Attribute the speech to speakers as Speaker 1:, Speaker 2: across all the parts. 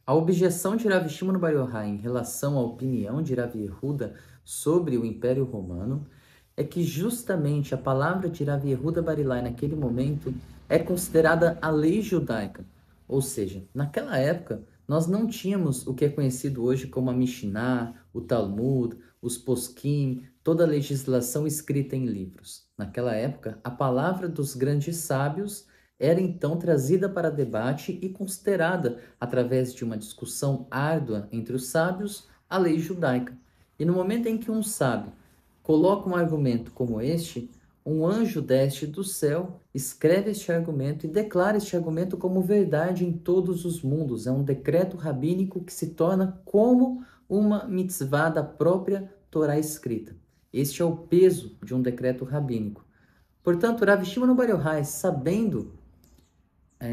Speaker 1: A objeção de Rav Shimon Bar Yochai em relação à opinião de Rav Yehuda sobre o Império Romano é que justamente a palavra de Rav Yehuda Bar Ilai naquele momento é considerada a lei judaica. Ou seja, naquela época nós não tínhamos o que é conhecido hoje como a Mishnah, o Talmud, os Poskim, toda a legislação escrita em livros. Naquela época, a palavra dos grandes sábios era então trazida para debate e considerada, através de uma discussão árdua entre os sábios, a lei judaica. E no momento em que um sábio coloca um argumento como este, um anjo desce do céu, escreve este argumento e declara este argumento como verdade em todos os mundos. É um decreto rabínico que se torna como uma mitzvah da própria Torá escrita. Este é o peso de um decreto rabínico. Portanto, Rav Shimon Bar Yochai, sabendo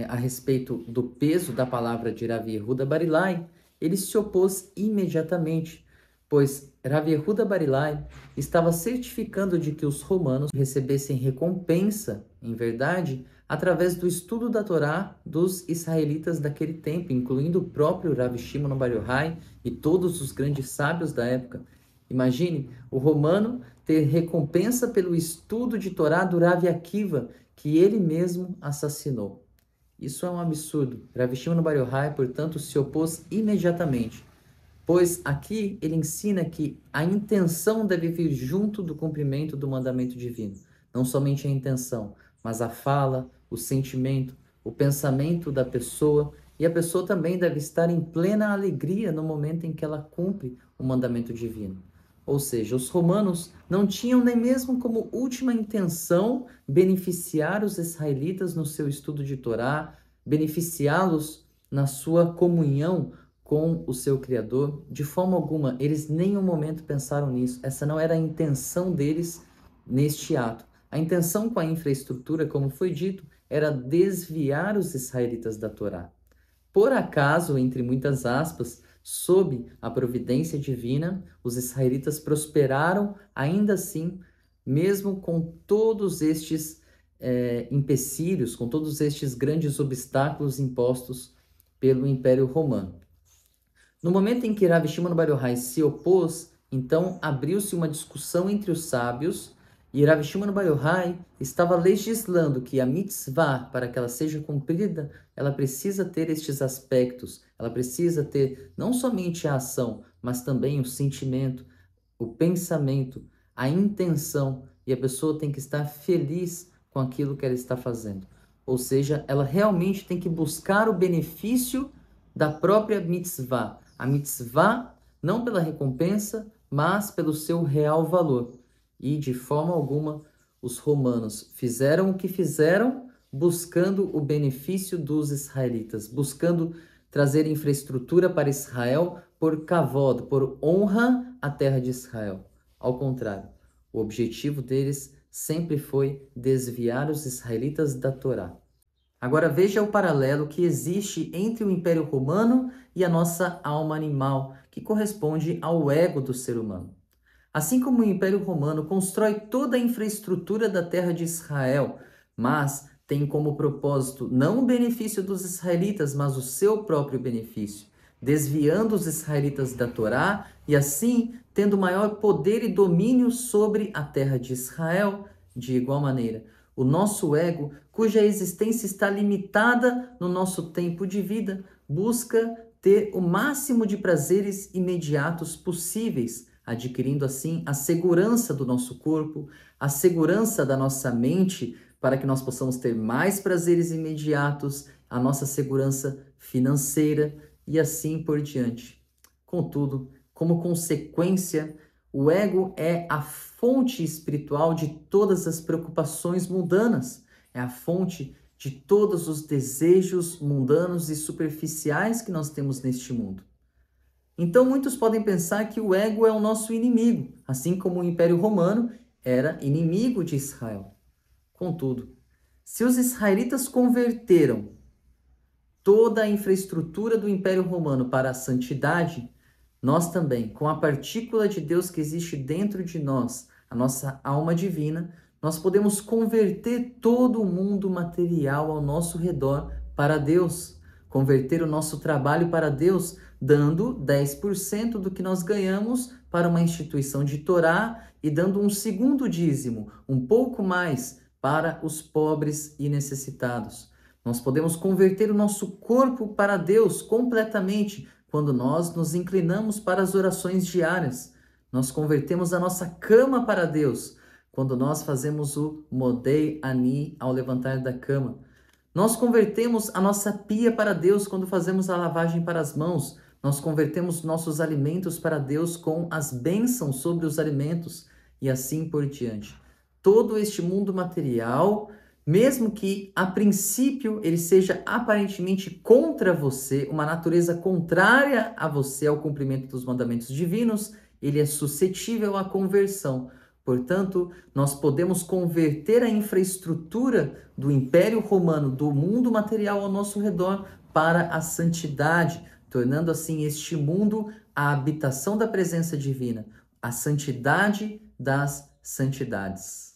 Speaker 1: a respeito do peso da palavra de Rav Yehuda Bar Ilai, ele se opôs imediatamente, pois Rav Yehuda Bar Ilai estava certificando de que os romanos recebessem recompensa, em verdade, através do estudo da Torá dos israelitas daquele tempo, incluindo o próprio Rav Shimon Bar Yochai e todos os grandes sábios da época. Imagine o romano ter recompensa pelo estudo de Torá do Rav Akiva, que ele mesmo assassinou. Isso é um absurdo. Rav Shimon Bar Yochai, portanto, se opôs imediatamente, pois aqui ele ensina que a intenção deve vir junto do cumprimento do mandamento divino. Não somente a intenção, mas a fala, o sentimento, o pensamento da pessoa, e a pessoa também deve estar em plena alegria no momento em que ela cumpre o mandamento divino. Ou seja, os romanos não tinham nem mesmo como última intenção beneficiar os israelitas no seu estudo de Torá, beneficiá-los na sua comunhão com o seu Criador. De forma alguma, eles nem um momento pensaram nisso. Essa não era a intenção deles neste ato. A intenção com a infraestrutura, como foi dito, era desviar os israelitas da Torá. Por acaso, entre muitas aspas, sob a providência divina, os israelitas prosperaram ainda assim, mesmo com todos estes empecilhos, com todos estes grandes obstáculos impostos pelo Império Romano. No momento em que Rav Shimon Bar Yochai se opôs, então abriu-se uma discussão entre os sábios e Rav Shimon Bar Yochai estava legislando que a mitzvah, para que ela seja cumprida, ela precisa ter estes aspectos, ela precisa ter não somente a ação, mas também o sentimento, o pensamento, a intenção, e a pessoa tem que estar feliz com aquilo que ela está fazendo. Ou seja, ela realmente tem que buscar o benefício da própria mitzvah. A mitzvah não pela recompensa, mas pelo seu real valor. E de forma alguma os romanos fizeram o que fizeram buscando o benefício dos israelitas, buscando trazer infraestrutura para Israel por kavod, por honra à terra de Israel. Ao contrário, o objetivo deles sempre foi desviar os israelitas da Torá. Agora veja o paralelo que existe entre o Império Romano e a nossa alma animal, que corresponde ao ego do ser humano. Assim como o Império Romano constrói toda a infraestrutura da terra de Israel, mas tem como propósito não o benefício dos israelitas, mas o seu próprio benefício, desviando os israelitas da Torá e assim tendo maior poder e domínio sobre a terra de Israel. De igual maneira, o nosso ego, cuja existência está limitada no nosso tempo de vida, busca ter o máximo de prazeres imediatos possíveis, adquirindo assim a segurança do nosso corpo, a segurança da nossa mente, para que nós possamos ter mais prazeres imediatos, a nossa segurança financeira e assim por diante. Contudo, como consequência, o ego é a fonte espiritual de todas as preocupações mundanas, é a fonte de todos os desejos mundanos e superficiais que nós temos neste mundo. Então, muitos podem pensar que o ego é o nosso inimigo, assim como o Império Romano era inimigo de Israel. Contudo, se os israelitas converteram toda a infraestrutura do Império Romano para a santidade, nós também, com a partícula de Deus que existe dentro de nós, a nossa alma divina, nós podemos converter todo o mundo material ao nosso redor para Deus. converter o nosso trabalho para Deus, dando 10% do que nós ganhamos para uma instituição de Torá e dando um segundo dízimo, um pouco mais, para os pobres e necessitados. Nós podemos converter o nosso corpo para Deus completamente quando nós nos inclinamos para as orações diárias. Nós convertemos a nossa cama para Deus quando nós fazemos o Modei Ani ao levantar da cama. Nós convertemos a nossa pia para Deus quando fazemos a lavagem para as mãos. Nós convertemos nossos alimentos para Deus com as bênçãos sobre os alimentos e assim por diante. Todo este mundo material, mesmo que a princípio ele seja aparentemente contra você, uma natureza contrária a você, ao cumprimento dos mandamentos divinos, ele é suscetível à conversão. Portanto, nós podemos converter a infraestrutura do Império Romano, do mundo material ao nosso redor, para a santidade, tornando assim este mundo a habitação da presença divina, a santidade das santidades.